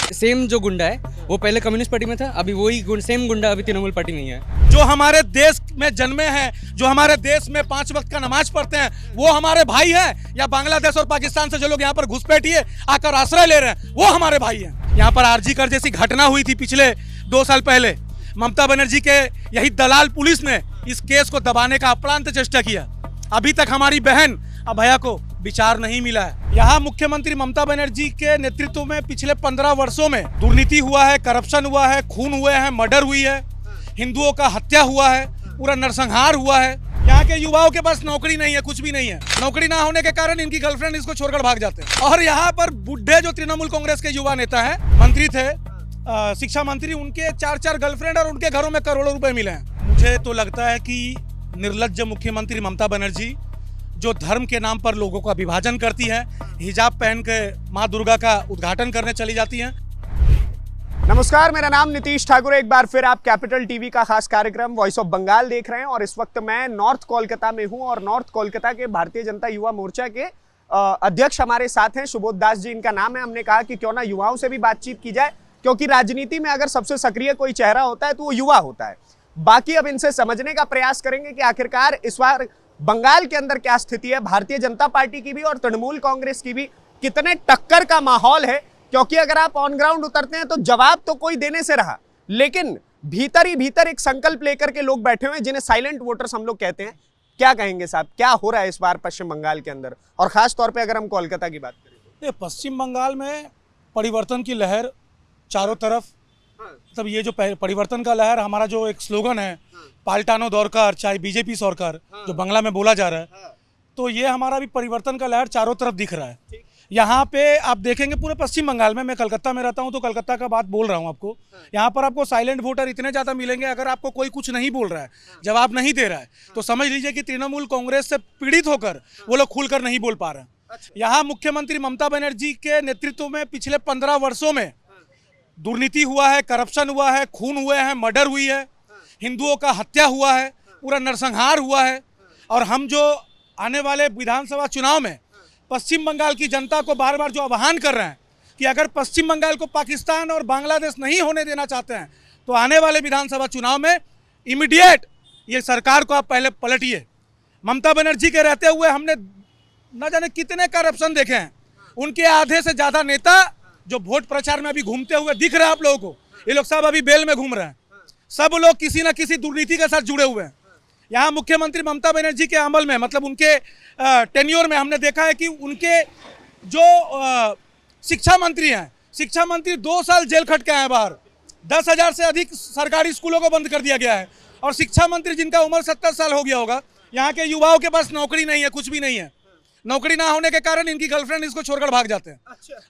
Same जो गुंडा है वो पहले कम्युनिस्ट पार्टी में था, अभी वही सेम गुंडा अभी तृणमूल पार्टी में ही है। जो हमारे देश में जन्मे हैं, जो हमारे देश में 5 वक्त का नमाज पढ़ते हैं, वो हमारे भाई हैं, या बांग्लादेश और पाकिस्तान से जो लोग यहाँ पर घुसपैठिए आकर आश्रय ले रहे हैं वो हमारे भाई हैं। यहाँ पर आरजी कर जैसी घटना हुई थी पिछले 2 साल पहले, ममता बनर्जी के यही दलाल पुलिस ने इस केस को दबाने का अप्रांत चेष्टा किया। अभी तक हमारी बहन अभया को विचार नहीं मिला है। यहाँ मुख्यमंत्री ममता बनर्जी के नेतृत्व में पिछले 15 वर्षों में दुर्नीति हुआ है, करप्शन हुआ है, खून हुए हैं, मर्डर हुई है, हिंदुओं का हत्या हुआ है, पूरा नरसंहार हुआ है। यहाँ के युवाओं के पास नौकरी नहीं है, कुछ भी नहीं है। नौकरी ना होने के कारण इनकी गर्लफ्रेंड इसको छोड़कर भाग जाते हैं। और यहाँ पर बुढ़े जो तृणमूल कांग्रेस के युवा नेता है, मंत्री थे, शिक्षा मंत्री, उनके 4 गर्लफ्रेंड और उनके घरों में करोड़ों रुपए मिले हैं। मुझे तो लगता है कि निर्लज्ज मुख्यमंत्री ममता बनर्जी जो धर्म के नाम पर लोगों का विभाजन करती है, हिजाब पहन के माँ दुर्गा का उद्घाटन करने चली जाती हैं। नमस्कार, मेरा नाम नीतीश ठाकुर। एक बार फिर आप कैपिटल टीवी का खास कार्यक्रम वॉइस ऑफ बंगाल देख रहे हैं और इस वक्त मैं नॉर्थ कोलकाता में हूं और नॉर्थ कोलकाता के भारतीय जनता युवा मोर्चा के अध्यक्ष हमारे साथ हैं, सुबोध दास जी इनका नाम है। हमने कहा कि क्यों ना युवाओं से भी बातचीत की जाए, क्योंकि राजनीति में अगर सबसे सक्रिय कोई चेहरा होता है तो वो युवा होता है। बाकी अब इनसे समझने का प्रयास करेंगे कि आखिरकार इस बार बंगाल के अंदर क्या स्थिति है, भारतीय जनता पार्टी की भी और तृणमूल कांग्रेस की भी कितने टक्कर का माहौल है। क्योंकि अगर आप ऑन ग्राउंड उतरते हैं तो जवाब तो कोई देने से रहा, लेकिन भीतर ही भीतर एक संकल्प लेकर के लोग बैठे हुए हैं जिन्हें साइलेंट वोटर्स हम लोग कहते हैं। क्या कहेंगे साहब, क्या हो रहा है इस बार पश्चिम बंगाल के अंदर, और खास तौर पे अगर हम कोलकाता की बात करें? पश्चिम बंगाल में परिवर्तन की लहर चारों तरफ, मतलब ये जो परिवर्तन का लहर, हमारा जो एक स्लोगन है पाल्टानो दौरकर चाहे बीजेपी सरकार, जो बांग्ला में बोला जा रहा है, तो ये हमारा भी परिवर्तन का लहर चारों तरफ दिख रहा है। यहाँ पे आप देखेंगे पूरे पश्चिम बंगाल में, मैं कलकत्ता में रहता हूँ तो कलकत्ता का बात बोल रहा हूँ आपको, यहाँ पर आपको साइलेंट वोटर इतने ज़्यादा मिलेंगे। अगर आपको कोई कुछ नहीं बोल रहा है, जवाब नहीं दे रहा है, तो समझ लीजिए कि तृणमूल कांग्रेस से पीड़ित होकर वो लोग खुलकर नहीं बोल पा रहे हैं। यहाँ मुख्यमंत्री ममता बनर्जी के नेतृत्व में पिछले 15 वर्षों में दुर्नीति हुआ है, करप्शन हुआ है, खून हुए हैं, मर्डर हुई है, हिंदुओं का हत्या हुआ है, पूरा नरसंहार हुआ है। और हम जो आने वाले विधानसभा चुनाव में पश्चिम बंगाल की जनता को बार बार जो आह्वान कर रहे हैं कि अगर पश्चिम बंगाल को पाकिस्तान और बांग्लादेश नहीं होने देना चाहते हैं तो आने वाले विधानसभा चुनाव में इमीडिएट ये सरकार को आप पहले पलटिए। ममता बनर्जी के रहते हुए हमने न जाने कितने करप्शन देखे हैं। उनके आधे से ज़्यादा नेता जो वोट प्रचार में अभी घूमते हुए दिख रहे हैं आप लोगों को, ये लोग सब अभी बेल में घूम रहे हैं। सब लोग किसी न किसी दुर्नीति के साथ जुड़े हुए हैं। यहाँ मुख्यमंत्री ममता बनर्जी के अमल में, मतलब उनके टेन्योर में हमने देखा है कि उनके जो शिक्षा मंत्री हैं, शिक्षा मंत्री 2 साल जेल खट के आए बाहर। 10,000 से अधिक सरकारी स्कूलों को बंद कर दिया गया है। और शिक्षा मंत्री जिनका उम्र 70 साल हो गया होगा, यहाँ के युवाओं के पास नौकरी नहीं है, कुछ भी नहीं है। नौकरी ना होने के कारण इनकी गर्लफ्रेंड इसको छोड़कर भाग जाते हैं।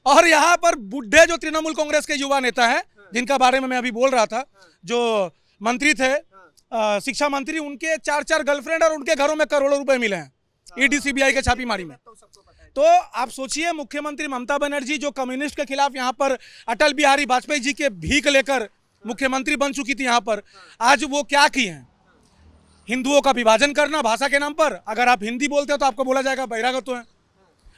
और यहाँ पर बुढ़े जो तृणमूल कांग्रेस के युवा नेता हैं, जिनका बारे में मैं अभी बोल रहा था, जो मंत्री थे, शिक्षा मंत्री, उनके 4 गर्लफ्रेंड और उनके घरों में करोड़ों रुपए मिले हैं ईडी सीबीआई के छापेमारी में। तो आप सोचिए, मुख्यमंत्री ममता बनर्जी जो कम्युनिस्ट के खिलाफ यहाँ पर अटल बिहारी वाजपेयी जी के भीख लेकर मुख्यमंत्री बन चुकी थी, यहाँ पर आज वो क्या की हैं? हिंदुओं का विभाजन करना भाषा के नाम पर। अगर आप हिंदी बोलते हो तो आपको बोला जाएगा बहिरागत हैं,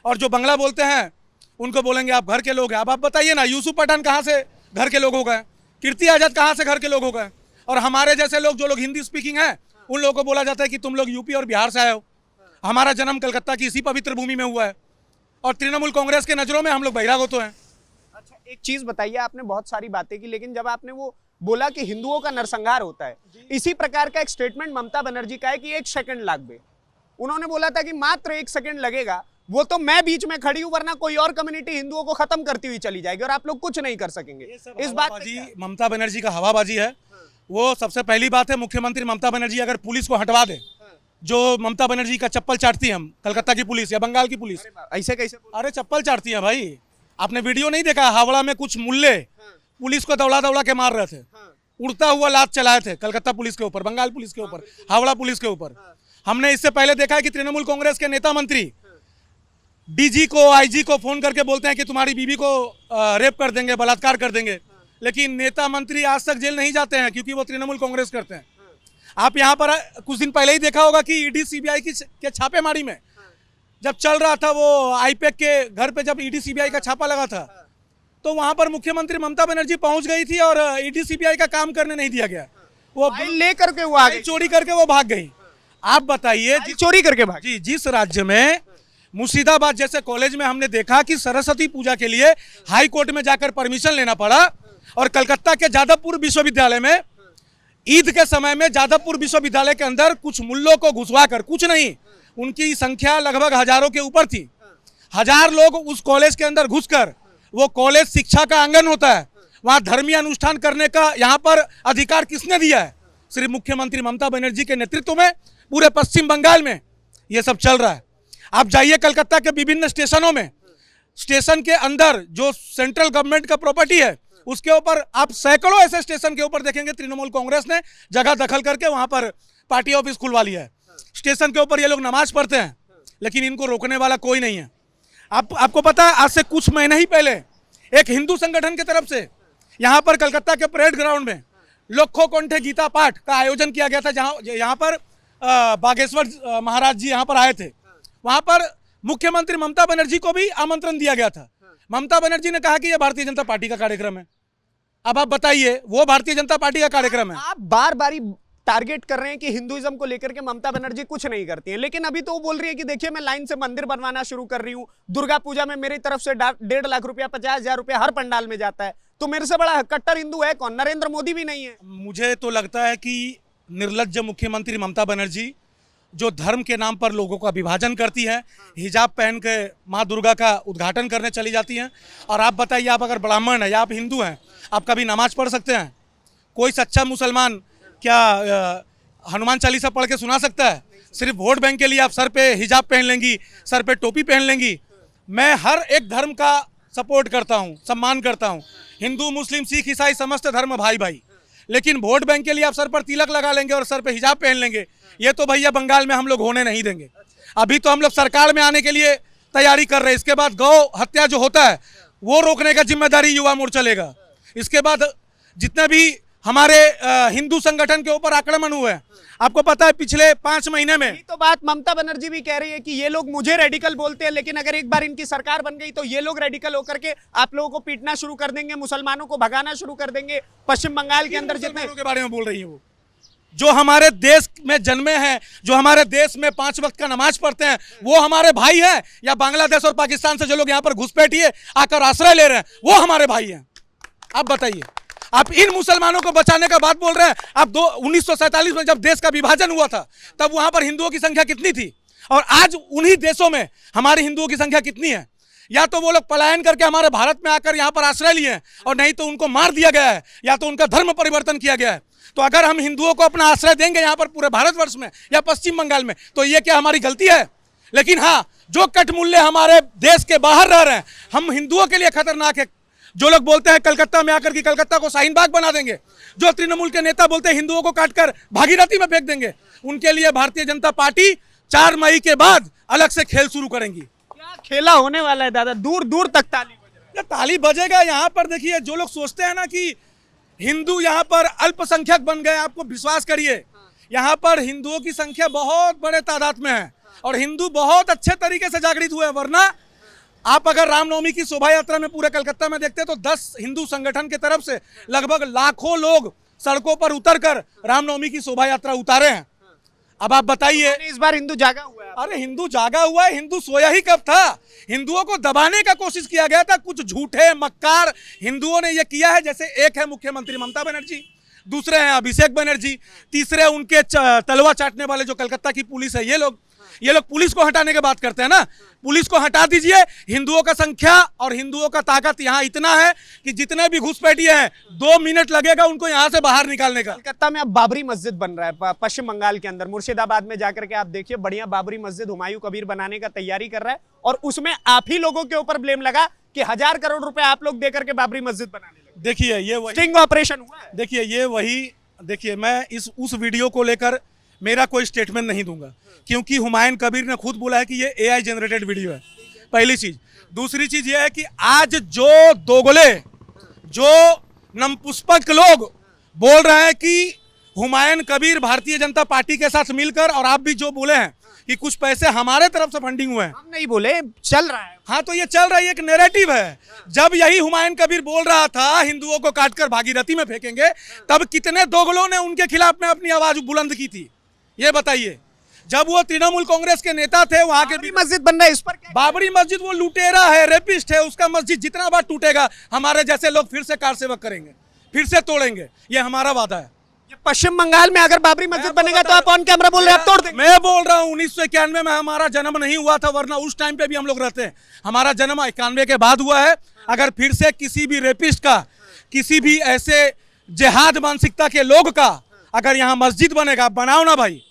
और जो बांग्ला बोलते हैं उनको बोलेंगे आप घर के लोग हैं। अब आप बताइए ना, यूसुफ पठान कहाँ से घर के लोग हो गए? कीर्ति आजाद कहाँ से घर के लोग हो गए? और हमारे जैसे लोग, जो लोग हिंदी स्पीकिंग हैं, उन लोगों को बोला जाता है कि तुम लोग यूपी और बिहार से आए हो। हमारा जन्म कलकत्ता की इसी पवित्र भूमि में हुआ है, और तृणमूल कांग्रेस के नज़रों में हम लोग बहिरागत हैं। अच्छा, एक चीज बताइए, आपने बहुत सारी बातें की, लेकिन जब आपने वो बोला कि हिंदुओं का नरसंहार होता है, इसी प्रकार का एक स्टेटमेंट ममता बनर्जी का है कि 1 सेकंड लागे। उन्होंने बोला था कि मात्र 1 सेकंड लगेगा, वो तो मैं बीच में खड़ी हूं, वरना कोई और कम्युनिटी हिंदुओं को खत्म करती हुई चली जाएगी और आप लोग कुछ नहीं कर सकेंगे। इस बात ममता बनर्जी का हवाबाजी है। वो सबसे पहली बात है, मुख्यमंत्री ममता बनर्जी अगर पुलिस को हटवा दे, जो ममता बनर्जी का चप्पल चाटती है, हम कलकत्ता की पुलिस या बंगाल की पुलिस, ऐसे कैसे? अरे चप्पल चाटती है भाई। आपने वीडियो नहीं देखा? हावड़ा में कुछ मुल्ले पुलिस को दौड़ा दौड़ा के मार रहे थे, उड़ता हुआ लात चलाए थे कलकत्ता पुलिस के ऊपर, बंगाल पुलिस के ऊपर, हावड़ा पुलिस के ऊपर। हमने इससे पहले देखा है कि तृणमूल कांग्रेस के नेता मंत्री डीजी को, आईजी को फोन करके बोलते हैं कि तुम्हारी बीबी को रेप कर देंगे, बलात्कार कर देंगे, लेकिन नेता मंत्री आज तक जेल नहीं जाते हैं क्योंकि वो तृणमूल कांग्रेस करते हैं। आप यहाँ पर कुछ दिन पहले ही देखा होगा कि ईडी सीबीआई के छापेमारी में जब चल रहा था वो आईपैक के घर पे, जब ईडी सीबीआई का छापा लगा था, तो वहां पर मुख्यमंत्री ममता बनर्जी पहुंच गई थी और ईडी सीबीआई का काम करने नहीं दिया गया। वो फाइल लेकर के वो आ गई, चोरी करके वो भाग गई। आप बताइए, चोरी करके भाग। जी, जिस राज्य में मुर्शिदाबाद जैसे कॉलेज में हमने देखा कि सरस्वती पूजा के लिए हाई कोर्ट में जाकर परमिशन लेना पड़ा, और कलकत्ता के जादवपुर विश्वविद्यालय में ईद के समय में जादवपुर विश्वविद्यालय के अंदर कुछ मुल्लों को घुसवाकर, कुछ नहीं, उनकी संख्या लगभग हजारों के ऊपर थी, 1000 लोग उस कॉलेज के अंदर घुसकर, वो कॉलेज शिक्षा का आंगन होता है, वहां धर्मीय अनुष्ठान करने का यहाँ पर अधिकार किसने दिया है? सिर्फ मुख्यमंत्री ममता बनर्जी के नेतृत्व में पूरे पश्चिम बंगाल में ये सब चल रहा है। आप जाइए कलकत्ता के विभिन्न स्टेशनों में, स्टेशन के अंदर जो सेंट्रल गवर्नमेंट का प्रॉपर्टी है उसके ऊपर आप सैकड़ों ऐसे स्टेशन के ऊपर देखेंगे तृणमूल कांग्रेस ने जगह दखल करके वहां पर पार्टी ऑफिस खुलवा लिया है। स्टेशन के ऊपर ये लोग नमाज पढ़ते हैं, लेकिन इनको रोकने वाला कोई नहीं है। आपको पता है, आज से कुछ महीने ही पहले एक हिंदू संगठन की तरफ से यहाँ पर कलकत्ता के परेड ग्राउंड में लखों कंठे गीता पाठ का आयोजन किया गया था, जहाँ यहाँ पर बागेश्वर महाराज जी यहाँ पर आए थे। वहाँ पर मुख्यमंत्री ममता बनर्जी को भी आमंत्रण दिया गया था। ममता बनर्जी ने कहा कि यह भारतीय जनता पार्टी का कार्यक्रम है। अब आप बताइए, वो भारतीय जनता पार्टी का कार्यक्रम है। आप बार बार टारगेट कर रहे हैं कि हिंदुइज्म को लेकर के ममता बनर्जी कुछ नहीं करती हैं, लेकिन अभी तो वो बोल रही है कि देखिए मैं लाइन से मंदिर बनवाना शुरू कर रही हूँ, दुर्गा पूजा में मेरी तरफ से 1.5 लाख रुपया 50,000 रुपया हर पंडाल में जाता है, तो मेरे से बड़ा कट्टर हिंदू है कौन? नरेंद्र मोदी भी नहीं है। मुझे तो लगता है कि निर्लज्ज मुख्यमंत्री ममता बनर्जी जो धर्म के नाम पर लोगों का विभाजन करती है, हिजाब पहन के माँ दुर्गा का उद्घाटन करने चली जाती हैं। और आप बताइए, आप अगर ब्राह्मण हैं या आप हिंदू हैं, आप कभी नमाज पढ़ सकते हैं? कोई सच्चा मुसलमान क्या हनुमान चालीसा पढ़ के सुना सकता है? सिर्फ वोट बैंक के लिए आप सर पे हिजाब पहन लेंगी, सर पे टोपी पहन लेंगी। मैं हर एक धर्म का सपोर्ट करता हूँ, सम्मान करता हूँ, हिंदू मुस्लिम सिख ईसाई समस्त धर्म भाई भाई, लेकिन वोट बैंक के लिए आप सर पर तिलक लगा लेंगे और सर पे हिजाब पहन लेंगे, ये तो भैया बंगाल में हम लोग होने नहीं देंगे। अभी तो हम लोग सरकार में आने के लिए तैयारी कर रहे हैं। इसके बाद गौ हत्या जो होता है वो रोकने का जिम्मेदारी युवा मोर्चा लेगा। इसके बाद जितने भी हमारे हिंदू संगठन के ऊपर आक्रमण हुए हैं, आपको पता है पिछले 5 महीने में। तो बात ममता बनर्जी भी कह रही है कि ये लोग मुझे रेडिकल बोलते हैं, लेकिन अगर एक बार इनकी सरकार बन गई तो ये लोग रेडिकल होकर के आप लोगों को पीटना शुरू कर देंगे, मुसलमानों को भगाना शुरू कर देंगे। पश्चिम बंगाल के अंदर जितने के बारे में बोल रही है वो, जो हमारे देश में जन्मे हैं, जो हमारे देश में 5 वक्त का नमाज पढ़ते हैं, वो हमारे भाई हैं, या बांग्लादेश और पाकिस्तान से जो लोग यहाँ पर घुसपैठिए आकर आश्रय ले रहे हैं वो हमारे भाई हैं? आप बताइए, आप इन मुसलमानों को बचाने का बात बोल रहे हैं। आप 1947 में जब देश का विभाजन हुआ था तब वहां पर हिंदुओं की संख्या कितनी थी, और आज उन्हीं देशों में हमारे हिंदुओं की संख्या कितनी है? या तो वो लोग पलायन करके हमारे भारत में आकर यहाँ पर आश्रय लिए हैं, और नहीं तो उनको मार दिया गया है, या तो उनका धर्म परिवर्तन किया गया है। तो अगर हम हिंदुओं को अपना आश्रय देंगे यहाँ पर पूरे भारतवर्ष में या पश्चिम बंगाल में, तो ये क्या हमारी गलती है? लेकिन हाँ, जो कटमुल्ले हमारे देश के बाहर रह रहे हैं, हम हिंदुओं के लिए खतरनाक है। जो लोग बोलते हैं कलकत्ता में आकर कि कलकत्ता को शाहीन बाग बना देंगे, जो तृणमूल के नेता बोलते हैं हिंदुओं को काटकर भागीरथी में फेंक देंगे, उनके लिए भारतीय जनता पार्टी 4 मई के बाद अलग से खेल शुरू करेंगी। क्या खेला होने वाला है दादा? दूर दूर तक ताली बज रही है। ताली बजेगा यहाँ पर। देखिए, जो लोग सोचते हैं ना कि हिंदू यहाँ पर अल्पसंख्यक बन गए, आपको विश्वास करिए, यहाँ पर हिंदुओं की संख्या बहुत बड़े तादाद में है और हिंदू बहुत अच्छे तरीके से जागृत हुए हैं। वरना आप अगर रामनवमी की शोभा यात्रा में पूरे कलकत्ता में देखते हैं तो 10 हिंदू संगठन की तरफ से लगभग लाखों लोग सड़कों पर उतरकर रामनवमी की शोभा यात्रा उतारे हैं। अब आप बताइए, इस बार हिंदू जागा हुआ है। अरे हिंदू जागा हुआ है, हिंदू सोया ही कब था? हिंदुओं को दबाने का कोशिश किया गया था। कुछ झूठे मक्कार हिंदुओं ने यह किया है। जैसे एक है मुख्यमंत्री ममता बनर्जी, दूसरे हैं अभिषेक बनर्जी, तीसरे उनके तलवा चाटने वाले जो कलकत्ता की पुलिस है, ये लोग पुलिस को हटाने की बात करते हैं ना। पुलिस को हटा दीजिए। हिंदुओं का संख्या और हिंदुओं का ताकत यहाँ इतना है कि जितने भी घुसपैठिए हैं 2 मिनट लगेगा उनको यहाँ से बाहर निकालने का। कलकत्ता में अब बाबरी मस्जिद बन रहा है, पश्चिम बंगाल के अंदर मुर्शिदाबाद में जाकर के आप देखिए, बढ़िया बाबरी मस्जिद हुमायूं कबीर बनाने का तैयारी कर रहा है, और उसमें आप ही लोगों के ऊपर ब्लेम लगा कि 1000 करोड़ रुपए आप लोग देकर के बाबरी मस्जिद बनाने लगे। देखिए, ये वही स्टिंग ऑपरेशन हुआ है। देखिए, ये वही देखिए, मैं उस वीडियो को लेकर मेरा कोई स्टेटमेंट नहीं दूंगा, क्योंकि हुमायूं कबीर ने खुद बोला है कि ये AI जनरेटेड वीडियो है, पहली चीज। दूसरी चीज ये है कि आज जो दोगले, जो नपुंसक लोग बोल रहे हैं कि हुमायूं कबीर भारतीय जनता पार्टी के साथ मिलकर, और आप भी जो बोले हैं कि कुछ पैसे हमारे तरफ से फंडिंग हुए हैं। हम नहीं बोले, चल रहा है। हाँ, तो ये चल रहा है, एक नैरेटिव है। जब यही हुमायूं कबीर बोल रहा था हिंदुओं को काटकर भागीरथी में फेंकेंगे, तब कितने दोगलों ने उनके खिलाफ में अपनी आवाज बुलंद की थी, ये बताइए। जब वो तृणमूल कांग्रेस के नेता थे, वहां के बाबरी मस्जिद बन रहा है, इस पर क्या? बाबरी मस्जिद वो लुटेरा है, रेपिस्ट है, उसका मस्जिद जितना बार टूटेगा हमारे जैसे लोग फिर से कार सेवक करेंगे, फिर से तोड़ेंगे, ये हमारा वादा है। ये पश्चिम बंगाल में अगर बाबरी मस्जिद बनेगा तो आप ऑन कैमरा बोल रहे हैं आप तोड़ देंगे। मैं बोल रहा हूँ 1991 में हमारा जन्म नहीं हुआ था, वरना उस टाइम पे भी हम लोग रहते हैं। हमारा जन्म 91 के बाद हुआ है। अगर फिर से किसी भी रेपिस्ट का, किसी भी ऐसे जिहाद मानसिकता के लोग का अगर यहाँ मस्जिद बनेगा, आप बनाओ ना भाई,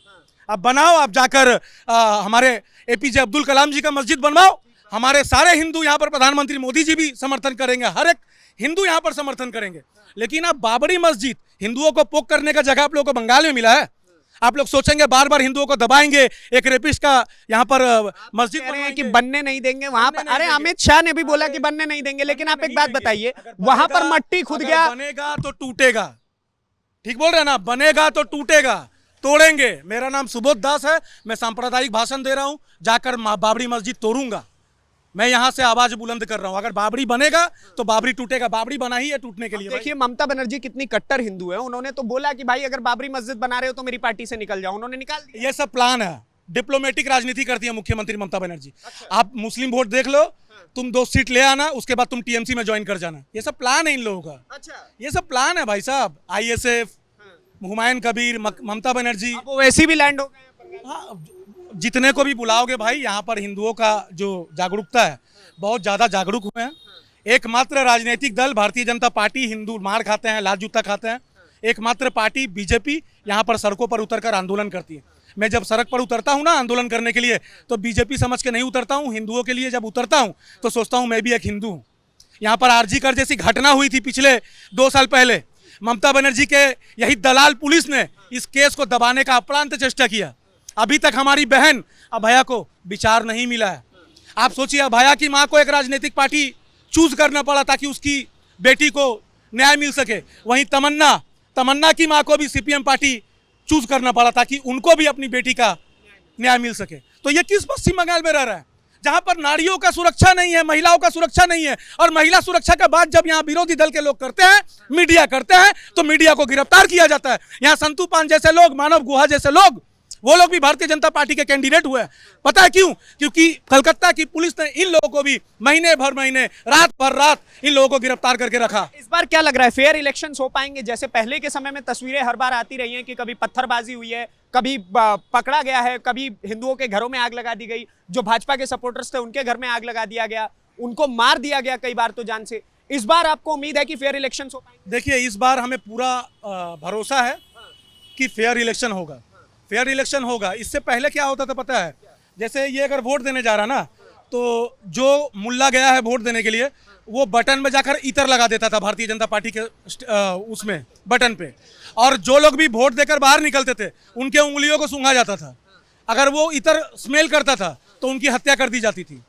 आप बनाओ, आप जाकर हमारे एपीजे अब्दुल कलाम जी का मस्जिद बनवाओ। हमारे सारे हिंदू यहाँ पर, प्रधानमंत्री मोदी जी भी समर्थन करेंगे, हर एक हिंदू यहाँ पर समर्थन करेंगे। लेकिन अब बाबरी मस्जिद हिंदुओं को पोक करने का जगह आप लोगों को बंगाल में मिला है। आप लोग सोचेंगे बार बार हिंदुओं को दबाएंगे, एक रेपिस्ट का यहाँ पर मस्जिद कह रहे हैं कि बनवाएंगे। बनने नहीं देंगे वहां पर। अरे अमित शाह ने भी बोला कि बनने नहीं देंगे, लेकिन आप एक बात बताइए, वहां पर मट्टी खुद अगर गया। बनेगा तो टूटेगा, ठीक बोल रहे हैं ना, बनेगा तो टूटेगा, तोड़ेंगे। मेरा नाम सुबोध दास है, मैं सांप्रदायिक भाषण दे रहा हूं, जाकर बाबरी मस्जिद तोड़ूंगा। मैं यहां से आवाज बुलंद कर रहा हूं, अगर बाबरी बनेगा तो बाबरी टूटेगा। बाबरी बना ही है टूटने के लिए। देखिए ममता बनर्जी कितनी कट्टर हिंदू है, उन्होंने तो बोला कि भाई अगर बाबरी मस्जिद बना रहे हो तो मेरी पार्टी से निकल जाओ, उन्होंने निकाल दिया। ये सब प्लान है, डिप्लोमेटिक राजनीति करती है मुख्यमंत्री ममता बनर्जी। आप मुस्लिम वोट देख लो, तुम 2 सीट ले आना, उसके बाद तुम टीएमसी में ज्वाइन कर जाना। ये सब प्लान है इन लोगों का, अच्छा, ये सब प्लान है भाई साहब। आईएसएफ, हुमायूं कबीर, ममता बनर्जी, अब वो वैसे भी लैंड हो गए। हाँ, जितने को भी बुलाओगे भाई, यहाँ पर हिंदुओं का जो जागरूकता है बहुत ज़्यादा जागरूक हुए हैं। एकमात्र राजनीतिक दल भारतीय जनता पार्टी, हिंदू मार खाते हैं, लाल जूता खाते हैं। एकमात्र पार्टी बीजेपी यहाँ पर सड़कों पर उतरकर आंदोलन करती है। मैं जब सड़क पर उतरता हूँ ना आंदोलन करने के लिए, तो बीजेपी समझ के नहीं उतरता हूँ, हिंदुओं के लिए जब उतरता हूँ तो सोचता हूँ मैं भी एक हिंदू हूँ। यहाँ पर आरजी कर जैसी घटना हुई थी पिछले 2 साल पहले, ममता बनर्जी के यही दलाल पुलिस ने इस केस को दबाने का अप्रांत चेष्टा किया। अभी तक हमारी बहन अभया को विचार नहीं मिला है। आप सोचिए, अभया की माँ को एक राजनीतिक पार्टी चूज करना पड़ा ताकि उसकी बेटी को न्याय मिल सके। वहीं तमन्ना की माँ को भी सीपीएम पार्टी चूज करना पड़ा ताकि उनको भी अपनी बेटी का न्याय मिल सके। तो ये किस पश्चिम बंगाल में रह रहा है जहां पर नारियों का सुरक्षा नहीं है, महिलाओं का सुरक्षा नहीं है। और महिला सुरक्षा का बात जब यहाँ विरोधी दल के लोग करते हैं, मीडिया करते हैं, तो मीडिया को गिरफ्तार किया जाता है। यहाँ संतू पान जैसे लोग, मानव गुहा जैसे लोग, वो लोग भी भारतीय जनता पार्टी के कैंडिडेट हुए। पता है क्यों? क्योंकि कलकत्ता की पुलिस ने इन लोगों को भी महीने भर महीने, रात भर रात इन लोगों को गिरफ्तार करके रखा। इस बार क्या लग रहा है, फेयर इलेक्शंस हो पाएंगे? जैसे पहले के समय में तस्वीरें हर बार आती रही हैं कि कभी पत्थरबाजी हुई है, कभी पकड़ा गया है, कभी हिंदुओं के घरों में आग लगा दी गई, जो भाजपा के सपोर्टर्स थे उनके घर में आग लगा दिया गया, उनको मार दिया गया कई बार तो जान से। इस बार आपको उम्मीद है कि फेयर इलेक्शंस हो पाएंगे? देखिए, इस बार हमें पूरा भरोसा है कि फेयर इलेक्शन होगा, फेयर इलेक्शन होगा। इससे पहले क्या होता था पता है? जैसे ये अगर वोट देने जा रहा ना, तो जो मुल्ला गया है वोट देने के लिए, वो बटन में जाकर इतर लगा देता था भारतीय जनता पार्टी के उसमें बटन पे, और जो लोग भी वोट देकर बाहर निकलते थे उनके उंगलियों को सूंघा जाता था। अगर वो इतर स्मेल करता था तो उनकी हत्या कर दी जाती थी।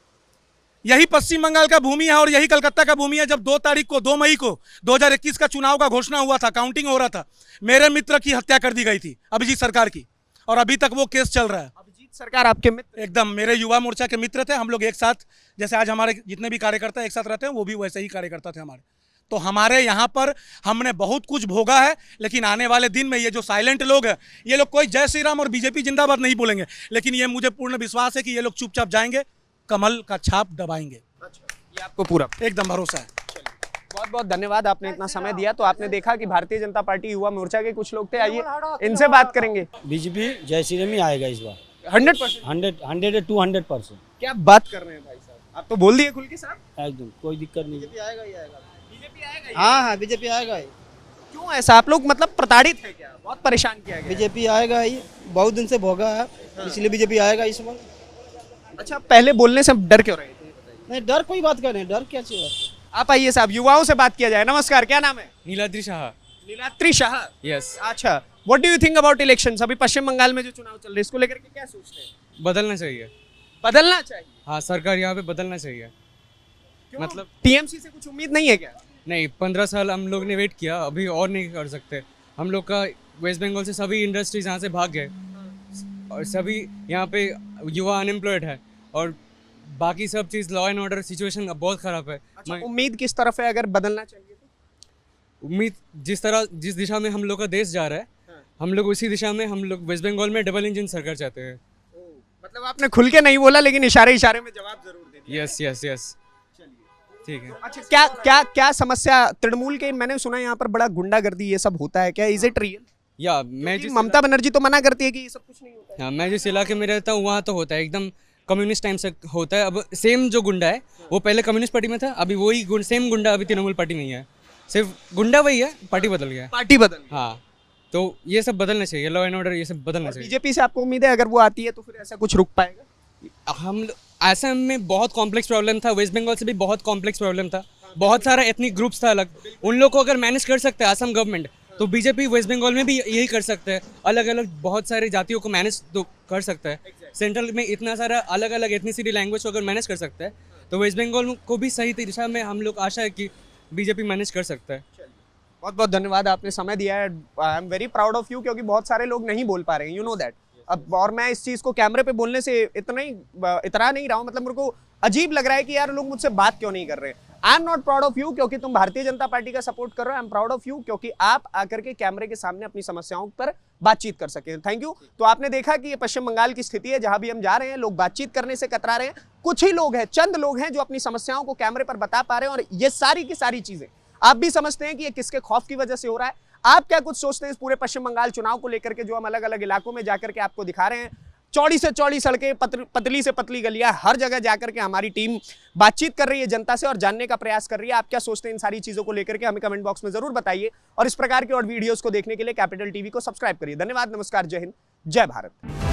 यही पश्चिम बंगाल का भूमि है और यही कलकत्ता का भूमि है। जब 2 मई को 2021 का चुनाव का घोषणा हुआ था, काउंटिंग हो रहा था, मेरे मित्र की हत्या कर दी गई थी, अभिजीत सरकार की, और अभी तक वो केस चल रहा है। अभिजीत सरकार आपके मित्र? एकदम मेरे युवा मोर्चा के मित्र थे। हम लोग एक साथ, जैसे आज हमारे जितने भी कार्यकर्ता एक साथ रहते हैं, वो भी वैसे ही कार्यकर्ता थे हमारे। तो हमारे यहाँ पर हमने बहुत कुछ भोगा है, लेकिन आने वाले दिन में ये जो साइलेंट लोग हैं, ये लोग कोई जय श्री राम और बीजेपी जिंदाबाद नहीं बोलेंगे, लेकिन ये मुझे पूर्ण विश्वास है कि ये लोग चुपचाप जाएंगे, कमल का छाप दबाएंगे। ये आपको पूरा एकदम भरोसा है। बहुत बहुत धन्यवाद, आपने इतना समय दिया। तो आपने देखा कि भारतीय जनता पार्टी युवा मोर्चा के कुछ लोग थे, आइए इनसे बात करेंगे। बीजेपी जय श्री राम ही आएगा इस बार, 100%? 100 200%। क्या बात कर रहे हैं भाई साहब, आप तो बोल दिए खुल के साहब। एकदम कोई दिक्कत नहीं है। बीजेपी आएगा? हाँ बीजेपी आएगा ही। क्यों ऐसा? आप लोग मतलब प्रताड़ित है क्या? बहुत परेशान किया गया? बीजेपी आएगा ही, बहुत दिन से भोगा है, इसलिए बीजेपी आएगा इस बार। अच्छा, पहले बोलने से डर क्यों रहे थे? नहीं डर कोई बात कर रहे हैं, डर क्या चाहिए? आप आइए साहब, युवाओं से बात किया जाए। नमस्कार, क्या नाम है? नीलाद्री शाह। नीलाद्री शाह। यस। अच्छा, what do you think about elections? अभी पश्चिम बंगाल में जो चुनाव चल रहे हैं, इसको लेकर के क्या सोचते हैं? बदलना चाहिए। बदलना चाहिए? हाँ, सरकार यहाँ पे बदलना चाहिए। मतलब टीएमसी से कुछ उम्मीद नहीं है क्या? नहीं, 15 साल हम लोग ने वेट किया, अभी और नहीं कर सकते। हम लोग का वेस्ट बंगाल से सभी इंडस्ट्रीज यहाँ से भाग गए, और सभी यहाँ पे युवा अनएम्प्लॉयड है और बाकी सब चीज़ लॉ एंड ऑर्डर सिचुएशन बहुत ख़राब है। अच्छा, मैं उम्मीद किस तरफ है अगर बदलना चाहिए तो? उम्मीद जिस दिशा में हम लोग का देश जा रहा है, हम लोग उसी दिशा में हम लोग वेस्ट बंगाल में डबल इंजन सरकार चाहते हैं। मतलब आपने खुल के नहीं बोला लेकिन इशारे इशारे में जवाब जरूर दे दिया। यस यस यस, ठीक है। अच्छा, क्या क्या क्या समस्या तृणमूल के, मैंने सुना है यहाँ पर बड़ा गुंडागर्दी ये सब होता है, क्या इज इट रियल? या मैं जिस ममता बनर्जी तो मना करती है कि ये सब कुछ नहीं होता है। हाँ, मैं जिस इलाके में रहता हूँ वहाँ तो होता है, एकदम कम्युनिस्ट टाइम से होता है। अब सेम जो गुंडा है वो पहले कम्युनिस्ट पार्टी में था, अभी वही सेम गुंडा अभी तृणमूल पार्टी में ही है। सिर्फ गुंडा वही है, पार्टी बदल गया है। पार्टी बदल गई। हाँ, तो ये सब बदलना चाहिए, लॉ एंड ऑर्डर ये सब बदलना चाहिए। बीजेपी से आपको उम्मीद है अगर वो आती है तो फिर ऐसा कुछ रुक पाएगा? हम असम में बहुत कॉम्प्लेक्स प्रॉब्लम था, वेस्ट बंगाल से भी बहुत कॉम्प्लेक्स प्रॉब्लम था, बहुत सारा एथनिक ग्रुप्स था अलग, उन लोग को अगर मैनेज कर सकते हैं असम गवर्नमेंट तो बीजेपी वेस्ट बंगाल में भी यही कर सकते हैं। अलग अलग बहुत सारे जातियों को मैनेज तो कर सकता है। सेंट्रल में इतना सारा अलग अलग एथनिसिटी लैंग्वेज को अगर मैनेज कर सकता है तो वेस्ट बंगाल को भी सही दिशा में हम लोग आशा है कि बीजेपी मैनेज कर सकता है। बहुत बहुत धन्यवाद, आपने समय दिया है। I am very proud of you, क्योंकि बहुत सारे लोग नहीं बोल पा रहे हैं, यू नो दैट। अब और मैं इस चीज़ को कैमरे पे बोलने से इतना नहीं रहा हूँ, मतलब मेरे को अजीब लग रहा है कि यार लोग मुझसे बात क्यों नहीं कर रहे हैं। I am not proud of you क्योंकि तुम भारतीय जनता पार्टी का सपोर्ट कर रहे हो। I am proud of you क्योंकि आप आकर के कैमरे के सामने अपनी समस्याओं पर बातचीत कर सके। Thank you. तो आपने देखा कि ये पश्चिम बंगाल की स्थिति है, जहां भी हम जा रहे हैं लोग बातचीत करने से कतरा रहे हैं। कुछ ही लोग हैं, चंद लोग हैं जो अपनी समस्याओं को कैमरे पर बता पा रहे हैं, और ये सारी की सारी चीजें आप भी समझते हैं कि ये किसके खौफ की वजह से हो रहा है। आप क्या कुछ सोचते हैं इस पूरे पश्चिम बंगाल चुनाव को लेकर के, जो हम अलग अलग इलाकों में जाकर के आपको दिखा रहे हैं? चौड़ी से चौड़ी सड़कें, पतली से पतली गलियां, हर जगह जाकर के हमारी टीम बातचीत कर रही है जनता से और जानने का प्रयास कर रही है। आप क्या सोचते हैं इन सारी चीजों को लेकर के, हमें कमेंट बॉक्स में जरूर बताइए। और इस प्रकार के और वीडियोस को देखने के लिए कैपिटल टीवी को सब्सक्राइब करिए। धन्यवाद, नमस्कार, जय हिंद, जय भारत।